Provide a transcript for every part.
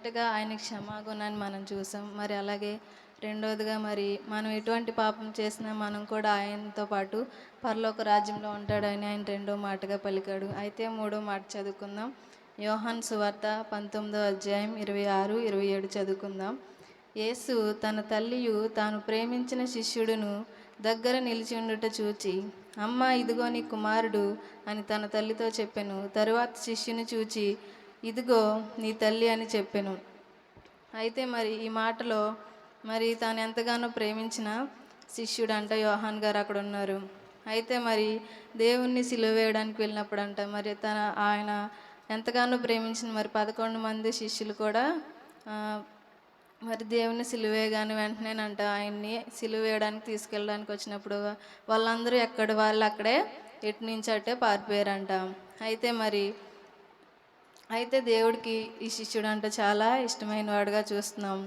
మొదటగా ఆయన క్షమాగుణాన్ని మనం చూసాం. మరి అలాగే రెండోదిగా మరి మనం ఎటువంటి పాపం చేసినా మనం కూడా ఆయనతో పాటు పరలోక రాజ్యంలో ఉంటాడని ఆయన రెండో మాటగా పలికాడు. అయితే మూడో మాట చదువుకుందాం. యోహాను సువార్త 19వ అధ్యాయం 26, 27 చదువుకుందాం. యేసు తన తల్లియు తాను ప్రేమించిన శిష్యుడును దగ్గర నిలిచి ఉండుట చూచి, అమ్మా, ఇదిగో నీ కుమారుడు అని తన తల్లితో చెప్పెను. తరువాత శిష్యుని చూచి, ఇదిగో నీ తల్లి అని చెప్పెను. అయితే మరి ఈ మాటలో మరి తాను ఎంతగానో ప్రేమించిన శిష్యుడు అంట యోహాన్ గారు అక్కడ ఉన్నారు. అయితే మరి దేవుణ్ణి సిలువ వేయడానికి వెళ్ళినప్పుడు అంట మరి ఆయన ఎంతగానో ప్రేమించిన మరి 11 మంది శిష్యులు కూడా మరి దేవుని సిలువేయగానే వెంటనేనంట ఆయన్ని సిలువ వేయడానికి తీసుకెళ్ళడానికి వచ్చినప్పుడు వాళ్ళందరూ ఎక్కడ వాళ్ళు అక్కడే ఎటు నుంచి అట్టే పారిపోయారంట. అయితే దేవుడికి ఈ శిష్యుడు అంటే చాలా ఇష్టమైన వాడుగా చూస్తున్నాం.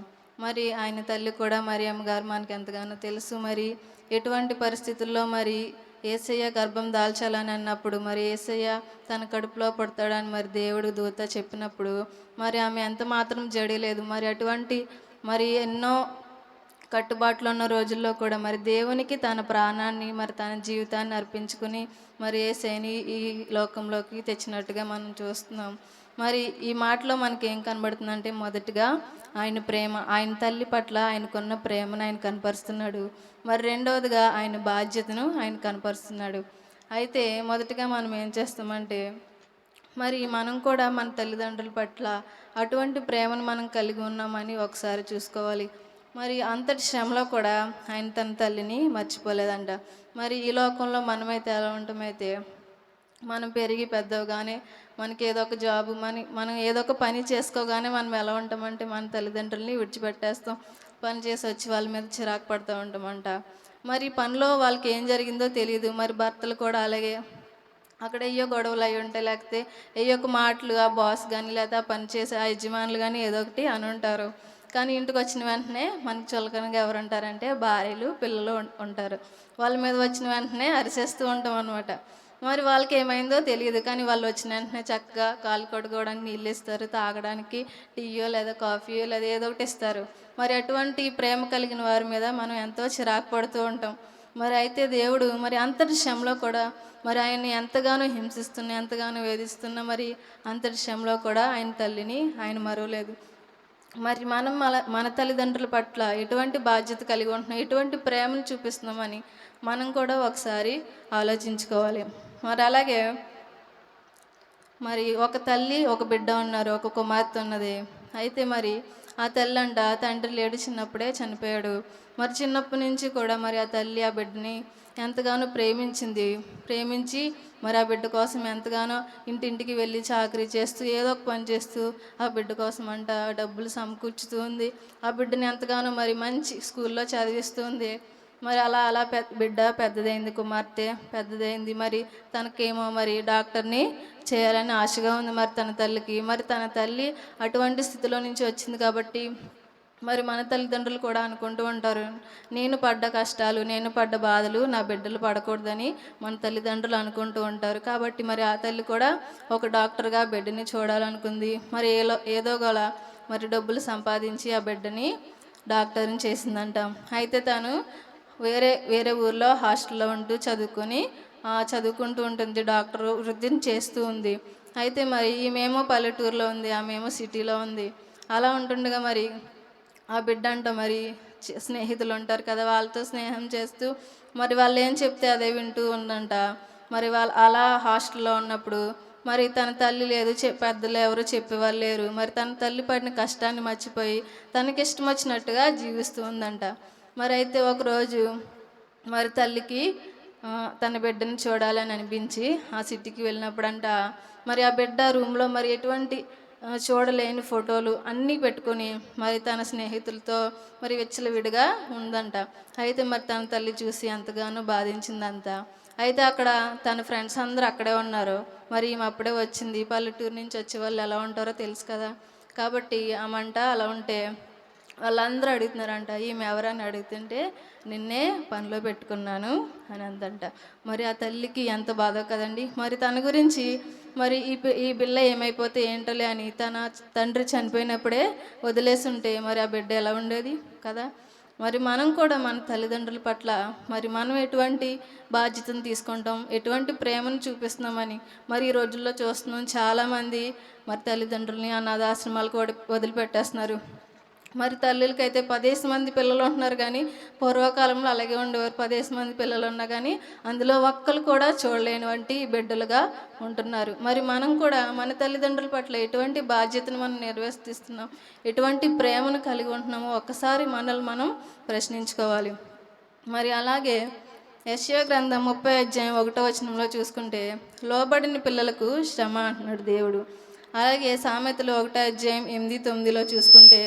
మరి ఆయన తల్లి కూడా మరియమ్మ గారు మనకి ఎంతగానో తెలుసు. మరి ఎటువంటి పరిస్థితుల్లో మరి యేసయ్య గర్భం దాల్చాలని అన్నప్పుడు మరి యేసయ్య తన కడుపులో పుడతాడని మరి దేవుడు దూత చెప్పినప్పుడు మరి ఆమె ఎంత మాత్రం జడిలేదు. మరి అటువంటి మరి ఎన్నో కట్టుబాట్లు ఉన్న రోజుల్లో కూడా మరి దేవునికి తన ప్రాణాన్ని మరి తన జీవితాన్ని అర్పించుకుని మరి యేసయ్యని ఈ లోకంలోకి తెచ్చినట్టుగా మనం చూస్తున్నాం. మరి ఈ మాటలో మనకి ఏం కనబడుతుందంటే మొదటిగా ఆయన ప్రేమ, ఆయన తల్లి పట్ల ఆయనకున్న ప్రేమను ఆయన కనపరుస్తున్నాడు. మరి రెండవదిగా ఆయన బాధ్యతను ఆయన కనపరుస్తున్నాడు. అయితే మొదటిగా మనం ఏం చేస్తామంటే మరి మనం కూడా మన తల్లిదండ్రుల పట్ల అటువంటి ప్రేమను మనం కలిగి ఉన్నామని ఒకసారి చూసుకోవాలి. మరి అంతటి శ్రమలో కూడా ఆయన తన తల్లిని మర్చిపోలేదంట. మరి ఈ లోకంలో మనమైతే ఎలా ఉంటామైతే మనం పెరిగి పెద్దవగానే మనకి ఏదో ఒక జాబు మనం ఏదో ఒక పని చేసుకోగానే మనం ఎలా ఉంటామంటే మన తల్లిదండ్రులని విడిచిపెట్టేస్తాం. పని చేసి వచ్చి వాళ్ళ మీద చిరాకు పడుతూ ఉంటామంట. మరి పనిలో వాళ్ళకి ఏం జరిగిందో తెలియదు. మరి భర్తలు కూడా అలాగే అక్కడ ఏయో గొడవలు అయి ఉంటాయి, లేకపోతే ఏయో ఒక మాటలు ఆ బాస్ కానీ లేదా పని చేసే ఆ యజమానులు కానీ ఏదో ఒకటి అని ఉంటారు. కానీ ఇంటికి వచ్చిన వెంటనే మనకి చులకనగా ఎవరు ఉంటారంటే భార్యలు, పిల్లలు ఉంటారు. వాళ్ళ మీద వచ్చిన వెంటనే అరిచేస్తూ ఉంటాం అనమాట. మరి వాళ్ళకి ఏమైందో తెలియదు, కానీ వాళ్ళు వచ్చిన వెంటనే చక్కగా కాలు కడుక్కోవడానికి నీళ్ళు ఇస్తారు, తాగడానికి టీయో లేదా కాఫీయో లేదా ఏదో ఒకటి ఇస్తారు. మరి అటువంటి ప్రేమ కలిగిన వారి మీద మనం ఎంతో చిరాకు పడుతూ ఉంటాం. మరి అయితే దేవుడు మరి అంతటి శ్రమలో కూడా మరి ఆయన్ని ఎంతగానో హింసిస్తున్నా, ఎంతగానో వేధిస్తున్నా మరి అంతటి శ్రమలో కూడా ఆయన తల్లిని ఆయన మరవలేదు. మరి మనం మన తల్లిదండ్రుల పట్ల ఎటువంటి బాధ్యత కలిగి ఉంటున్నాం, ఎటువంటి ప్రేమను చూపిస్తున్నామని మనం కూడా ఒకసారి ఆలోచించుకోవాలి. మరి అలాగే మరి ఒక తల్లి ఒక బిడ్డ ఉన్నారు, ఒక కుమార్తె ఉన్నది. అయితే మరి ఆ తల్లి అంట తండ్రి లేడు, చిన్నప్పుడే చనిపోయాడు. మరి చిన్నప్పటి నుంచి కూడా మరి ఆ తల్లి ఆ బిడ్డని ఎంతగానో ప్రేమించి మరి ఆ బిడ్డ కోసం ఎంతగానో ఇంటింటికి వెళ్ళి చాకరీ చేస్తూ ఏదో ఒక పని చేస్తూ ఆ బిడ్డ కోసం అంట డబ్బులు సమకూర్చుతూ ఉంది. ఆ బిడ్డని ఎంతగానో మరి మంచి స్కూల్లో చదివిస్తూ ఉంది. మరి అలా బిడ్డ పెద్దదైంది, కుమార్తె పెద్దదైంది. మరి తనకేమో మరి డాక్టర్ని చేయాలని ఆశగా ఉంది మరి తన తల్లికి. మరి తన తల్లి అటువంటి స్థితిలో నుంచి వచ్చింది కాబట్టి మరి మన తల్లిదండ్రులు కూడా అనుకుంటూ ఉంటారు, నేను పడ్డ కష్టాలు, నేను పడ్డ బాధలు నా బిడ్డలు పడకూడదని మన తల్లిదండ్రులు అనుకుంటూ ఉంటారు. కాబట్టి మరి ఆ తల్లి కూడా ఒక డాక్టర్గా బిడ్డని చూడాలనుకుంది. మరి ఏదో గల మరి డబ్బులు సంపాదించి ఆ బిడ్డని డాక్టర్ని చేసిందంట. అయితే తను వేరే ఊర్లో హాస్టల్లో ఉంటూ చదువుకుంటూ ఉంటుంది, డాక్టర్ వృద్ధిని చేస్తూ ఉంది. అయితే మరి ఈమెమో పల్లెటూరులో ఉంది, ఆమెమో సిటీలో ఉంది. అలా ఉంటుండగా మరి ఆ బిడ్డ అంట మరి స్నేహితులు ఉంటారు కదా, వాళ్ళతో స్నేహం చేస్తూ మరి వాళ్ళు ఏం చెప్తే అదే వింటూ ఉందంట. మరి వాళ్ళు అలా హాస్టల్లో ఉన్నప్పుడు మరి తన తల్లి లేదు, పెద్దలు ఎవరు చెప్పేవాళ్ళు లేరు. మరి తన తల్లి పడిన కష్టాన్ని మర్చిపోయి తనకిష్టం వచ్చినట్టుగా జీవిస్తూ ఉందంట. మరి అయితే ఒకరోజు మరి తల్లికి తన బిడ్డని చూడాలని అనిపించి ఆ సిటీకి వెళ్ళినప్పుడంట మరి ఆ బిడ్డ రూమ్లో మరి ఎటువంటి చూడలేని ఫోటోలు అన్నీ పెట్టుకొని మరి తన స్నేహితులతో మరి విచ్చలవిడిగా ఉందంట. అయితే మరి తన తల్లి చూసి ఎంతగానో బాధించిందంట. అయితే అక్కడ తన ఫ్రెండ్స్ అందరూ అక్కడే ఉన్నారు. మరి ఈమె అప్పుడే వచ్చింది, పల్లెటూరు నుంచి వచ్చే వాళ్ళు ఎలా ఉంటారో తెలుసు కదా. కాబట్టి ఆమంట అలా ఉంటే వాళ్ళందరూ అడుగుతున్నారంట, ఈమె ఎవరని అడుగుతుంటే నిన్నే పనిలో పెట్టుకున్నాను అని అందంట. మరి ఆ తల్లికి ఎంత బాధ కదండి. మరి తన గురించి మరి ఈ బిళ్ళ ఏమైపోతే ఏంటలే అని తన తండ్రి చనిపోయినప్పుడే వదిలేసి ఉంటే మరి ఆ బిడ్డ ఎలా ఉండేది కదా. మరి మనం కూడా మన తల్లిదండ్రుల పట్ల మరి మనం ఎటువంటి బాధ్యతను తీసుకుంటాం, ఎటువంటి ప్రేమను చూపిస్తున్నామని మరి ఈ రోజుల్లో చూస్తున్నాం. చాలామంది మరి తల్లిదండ్రులని అనాథాశ్రమాలకు వదిలిపెట్టేస్తున్నారు. మరి తల్లులకైతే 10 మంది పిల్లలు ఉంటున్నారు, కానీ పూర్వకాలంలో అలాగే ఉండేవారు. 10 మంది పిల్లలు ఉన్నా కానీ అందులో ఒక్కరు కూడా చూడలేనివంటి బిడ్డలుగా ఉంటున్నారు. మరి మనం కూడా మన తల్లిదండ్రుల పట్ల ఎటువంటి బాధ్యతను మనం నిర్వర్తిస్తున్నాం, ఎటువంటి ప్రేమను కలిగి ఉంటున్నామో ఒక్కసారి మనల్ని మనం ప్రశ్నించుకోవాలి. మరి అలాగే యెషయా గ్రంథం 30:1 చూసుకుంటే, లోబడిన పిల్లలకు శ్రమ అంటున్నాడు దేవుడు. అలాగే సామెతలు 1:8-9 చూసుకుంటే,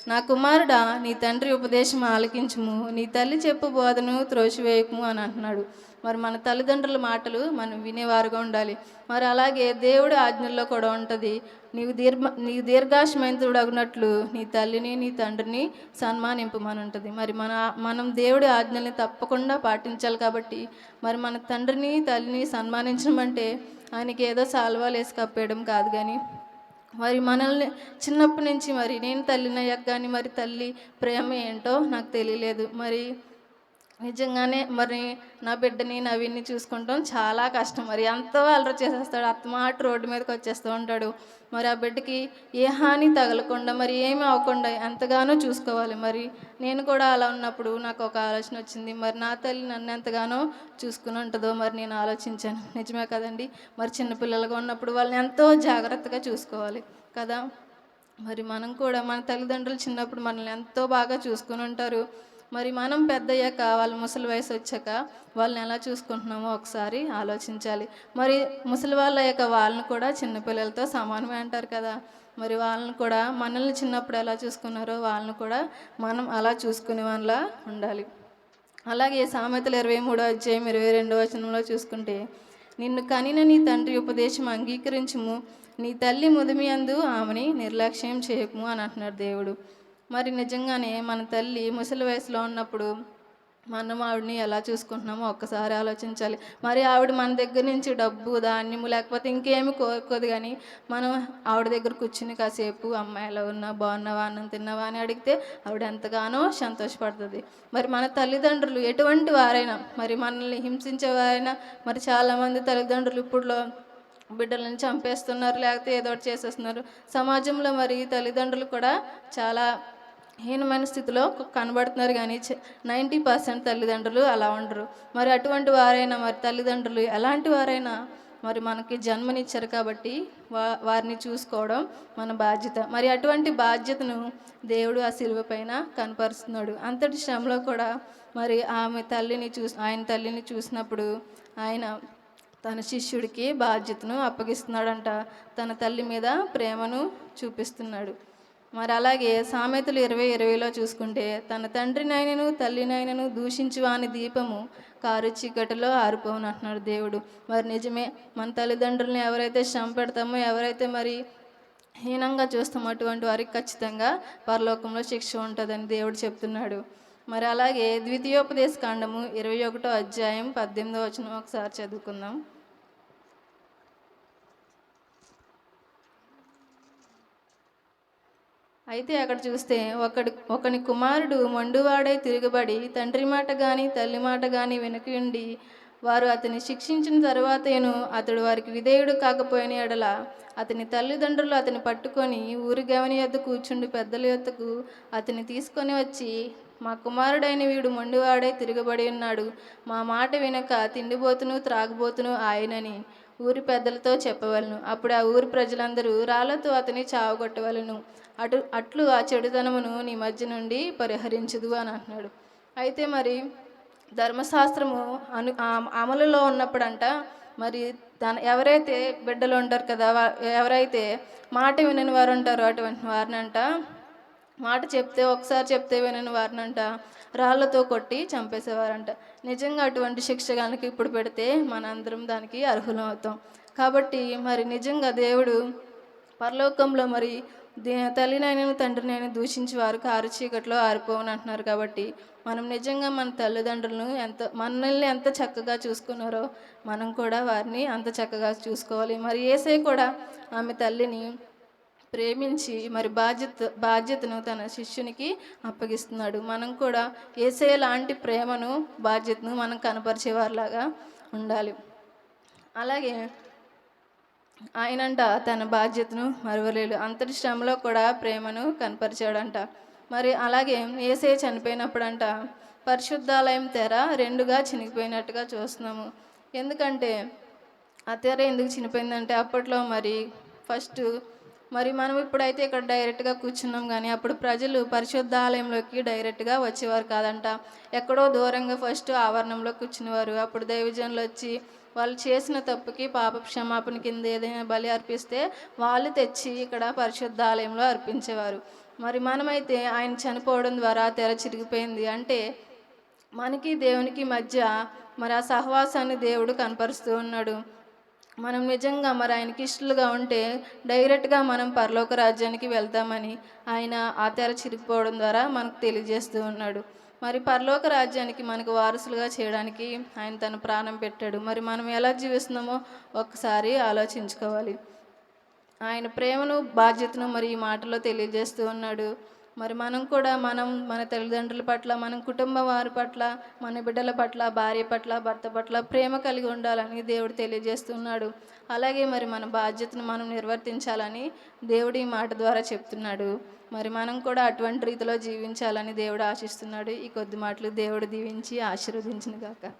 నా కుమారుడా, నీ తండ్రి ఉపదేశం ఆలకించుము, నీ తల్లి చెప్పు బోధను త్రోసివేయకుము అని అంటున్నాడు. మరి మన తల్లిదండ్రుల మాటలు మనం వినేవారుగా ఉండాలి. మరి అలాగే దేవుడి ఆజ్ఞల్లో కూడా ఉంటుంది, నీవు దీర్ఘాయుష్మంతుడగునట్లు నీ తల్లిని నీ తండ్రిని సన్మానింపమని ఉంటుంది. మరి మనం దేవుడి ఆజ్ఞల్ని తప్పకుండా పాటించాలి. కాబట్టి మరి మన తండ్రిని తల్లిని సన్మానించడం అంటే ఆయనకి ఏదో సాల్వాలు వేసి కప్పేయడం కాదు, కానీ మరి మనల్ని చిన్నప్పటి నుంచి మరి నేను తల్లినయ్యాక కానీ మరి తల్లి ప్రేమ ఏంటో నాకు తెలియలేదు. మరి నిజంగానే మరి నా బిడ్డని నవీన్ని చూసుకుంటాం చాలా కష్టం. మరి ఎంతో అల్లరి చేసేస్తాడు, అత్తమాట రోడ్డు మీదకి వచ్చేస్తూ ఉంటాడు. మరి ఆ బిడ్డకి ఏ హాని తగలకుండా మరి ఏమి అవ్వకుండా ఎంతగానో చూసుకోవాలి. మరి నేను కూడా అలా ఉన్నప్పుడు నాకు ఒక ఆలోచన వచ్చింది, మరి నా తల్లి నన్ను ఎంతగానో చూసుకుని ఉంటుందో మరి నేను ఆలోచించాను. నిజమే కదండి. మరి చిన్నపిల్లలుగా ఉన్నప్పుడు వాళ్ళని ఎంతో జాగ్రత్తగా చూసుకోవాలి కదా. మరి మనం కూడా మన తల్లిదండ్రులు చిన్నప్పుడు మనల్ని ఎంతో బాగా చూసుకుని ఉంటారు. మరి మనం పెద్దయ్యాక వాళ్ళ ముసలి వయసు వచ్చాక వాళ్ళని ఎలా చూసుకుంటున్నామో ఒకసారి ఆలోచించాలి. మరి ముసలి వాళ్ళ యొక్క వాళ్ళని కూడా చిన్నపిల్లలతో సమానమే అంటారు కదా. మరి వాళ్ళని కూడా మనల్ని చిన్నప్పుడు ఎలా చూసుకున్నారో వాళ్ళని కూడా మనం అలా చూసుకునే వాళ్ళ ఉండాలి. అలాగే సామెతలు 23:22 చూసుకుంటే, నిన్ను కనిన నీ తండ్రి ఉపదేశం అంగీకరించుము, నీ తల్లి ముదిమియందు ఆమెని నిర్లక్ష్యం చేయకుము అని అంటున్నాడు దేవుడు. మరి నిజంగానే మన తల్లి ముసలి వయసులో ఉన్నప్పుడు మనం ఆవిడని ఎలా చూసుకుంటున్నామో ఒక్కసారి ఆలోచించాలి. మరి ఆవిడ మన దగ్గర నుంచి డబ్బు, ధాన్యము లేకపోతే ఇంకేమి కోరుకోదు, కానీ మనం ఆవిడ దగ్గర కూర్చుని కాసేపు అమ్మాయి ఎలా ఉన్నా, బాగున్నావా, అన్నం తిన్నావా అని అడిగితే ఆవిడ ఎంతగానో సంతోషపడుతుంది. మరి మన తల్లిదండ్రులు ఎటువంటి వారైనా, మరి మనల్ని హింసించేవారైనా, మరి చాలామంది తల్లిదండ్రులు ఇప్పుడులో బిడ్డలను చంపేస్తున్నారు, లేకపోతే ఏదో ఒకటి చేసేస్తున్నారు. సమాజంలో మరి తల్లిదండ్రులు కూడా చాలా హీనమైన స్థితిలో కనబడుతున్నారు, కానీ 90% తల్లిదండ్రులు అలా ఉండరు. మరి అటువంటి వారైనా మరి తల్లిదండ్రులు ఎలాంటి వారైనా మరి మనకి జన్మనిచ్చారు కాబట్టి వారిని చూసుకోవడం మన బాధ్యత. మరి అటువంటి బాధ్యతను దేవుడు ఆ శిలువ పైన కనపరుస్తున్నాడు. అంతటి శ్రమలో కూడా మరి ఆయన తల్లిని చూసినప్పుడు ఆయన తన శిష్యుడికి బాధ్యతను అప్పగిస్తున్నాడంట. తన తల్లి మీద ప్రేమను చూపిస్తున్నాడు. మరి అలాగే సామెతలు 20:20 చూసుకుంటే, తన తండ్రినైనను తల్లినైనను దూషించు వాని దీపము కారు చీకటిలో ఆరిపోవును అంటున్నాడు దేవుడు. మరి నిజమే, మన తల్లిదండ్రులను ఎవరైతే శ్రమ పెడతామో, ఎవరైతే మరి హీనంగా చూస్తామో అటువంటి వారికి ఖచ్చితంగా పరలోకంలో శిక్ష ఉంటుందని దేవుడు చెప్తున్నాడు. మరి అలాగే ద్వితీయోపదేశ కాండము 21:18 ఒకసారి చదువుకుందాం. అయితే అక్కడ చూస్తే ఒకని కుమారుడు మొండువాడై తిరుగుబడి తండ్రి మాట కానీ తల్లి మాట కానీ వెనుకండి వారు అతన్ని శిక్షించిన తరువాతేను అతడు వారికి విధేయుడు కాకపోయిన ఎడల అతని తల్లిదండ్రులు అతని పట్టుకొని ఊరి గవని యొద్ద కూర్చుండి పెద్దల యొద్దకు అతన్ని తీసుకొని వచ్చి, మా కుమారుడైన వీడు మొండివాడై తిరగబడి ఉన్నాడు, మా మాట వినక తిండిబోతును త్రాగుబోతును ఆయనని ఊరి పెద్దలతో చెప్పవలను. అప్పుడు ఆ ఊరి ప్రజలందరూ రాళ్లతో అతని చావగొట్టవలను. అట్లు ఆ చెడుతనమును నీ మధ్య నుండి పరిహరించదు అని అంటున్నాడు. అయితే మరి ధర్మశాస్త్రము అమలులో ఉన్నప్పుడంట మరి ఎవరైతే బిడ్డలు ఉంటారు కదా, ఎవరైతే మాట వినని వారు ఉంటారో అటువంటి వారినంట, మాట ఒకసారి చెప్తే వినని వారినంట రాళ్లతో కొట్టి చంపేసేవారంట. నిజంగా అటువంటి శిక్ష కనుక ఇప్పుడు పెడితే మనందరం దానికి అర్హులం అవుతాం. కాబట్టి మరి నిజంగా దేవుడు పరలోకంలో మరి తల్లినైనను తండ్రినైనా దూషించి వారు కారు చీకట్లో ఆరిపోవని అంటున్నారు. కాబట్టి మనం నిజంగా మన తల్లిదండ్రులను మనల్ని ఎంత చక్కగా చూసుకున్నారో మనం కూడా వారిని అంత చక్కగా చూసుకోవాలి. మరి యేసయ్య కూడా ఆమె తల్లిని ప్రేమించి మరి బాధ్యతను తన శిష్యునికి అప్పగిస్తున్నాడు. మనం కూడా యేసయ్య లాంటి ప్రేమను, బాధ్యతను మనం కనపరిచేవారిలాగా ఉండాలి. అలాగే ఆయనంట తన బాధ్యతను మరువలేడు. అంతటి శ్రమలో కూడా ప్రేమను కనపరిచాడంట. మరి అలాగే యేసయ్య చనిపోయినప్పుడంట పరిశుద్ధాలయం తెర రెండుగా చినిగిపోయినట్టుగా చూస్తున్నాము. ఎందుకంటే ఆ తెర ఎందుకు చినిపోయిందంటే అప్పట్లో మరి ఫస్ట్ మరి మనం ఇప్పుడైతే ఇక్కడ డైరెక్ట్గా కూర్చున్నాం, కానీ అప్పుడు ప్రజలు పరిశుద్ధాలయంలోకి డైరెక్ట్గా వచ్చేవారు కాదంట. ఎక్కడో దూరంగా ఫస్ట్ ఆవరణంలో కూర్చునేవారు. అప్పుడు దైవజనులు వచ్చి వాళ్ళు చేసిన తప్పుకి పాప క్షమాపణ కింద ఏదైనా బలి అర్పిస్తే వాళ్ళు తెచ్చి ఇక్కడ పరిశుద్ధాలయంలో అర్పించేవారు. మరి మనమైతే ఆయన చనిపోవడం ద్వారా తెర చిరిగిపోయింది. అంటే మనకి దేవునికి మధ్య మరి ఆ సహవాసాన్ని దేవుడు కనపరుస్తూ ఉన్నాడు. మనం నిజంగా మరి ఆయనకి ఇష్టలుగా ఉంటే డైరెక్ట్గా మనం పరలోక రాజ్యానికి వెళ్తామని ఆయన ఆ తెర చిరిగిపోవడం ద్వారా మనకు తెలియజేస్తూ ఉన్నాడు. మరి పరలోక రాజ్యానికి మనకు వారసులుగా చేయడానికి ఆయన తన ప్రాణం పెట్టాడు. మరి మనం ఎలా జీవిస్తున్నామో ఒక్కసారి ఆలోచించుకోవాలి. ఆయన ప్రేమను, బాధ్యతను మరి ఈ మాటలో తెలియజేస్తూ ఉన్నాడు. మరి మనం కూడా మన తల్లిదండ్రుల పట్ల, మన కుటుంబం వారి పట్ల, మన బిడ్డల పట్ల, భార్య పట్ల, భర్త పట్ల ప్రేమ కలిగి ఉండాలని దేవుడు తెలియజేస్తున్నాడు. అలాగే మరి మన బాధ్యతను మనం నిర్వర్తించాలని దేవుడు ఈ మాట ద్వారా చెప్తున్నాడు. మరి మనం కూడా అటువంటి రీతిలో జీవించాలని దేవుడు ఆశిస్తున్నాడు. ఈ కొద్ది మాటలు దేవుడు దీవించి ఆశీర్వదించును గాక.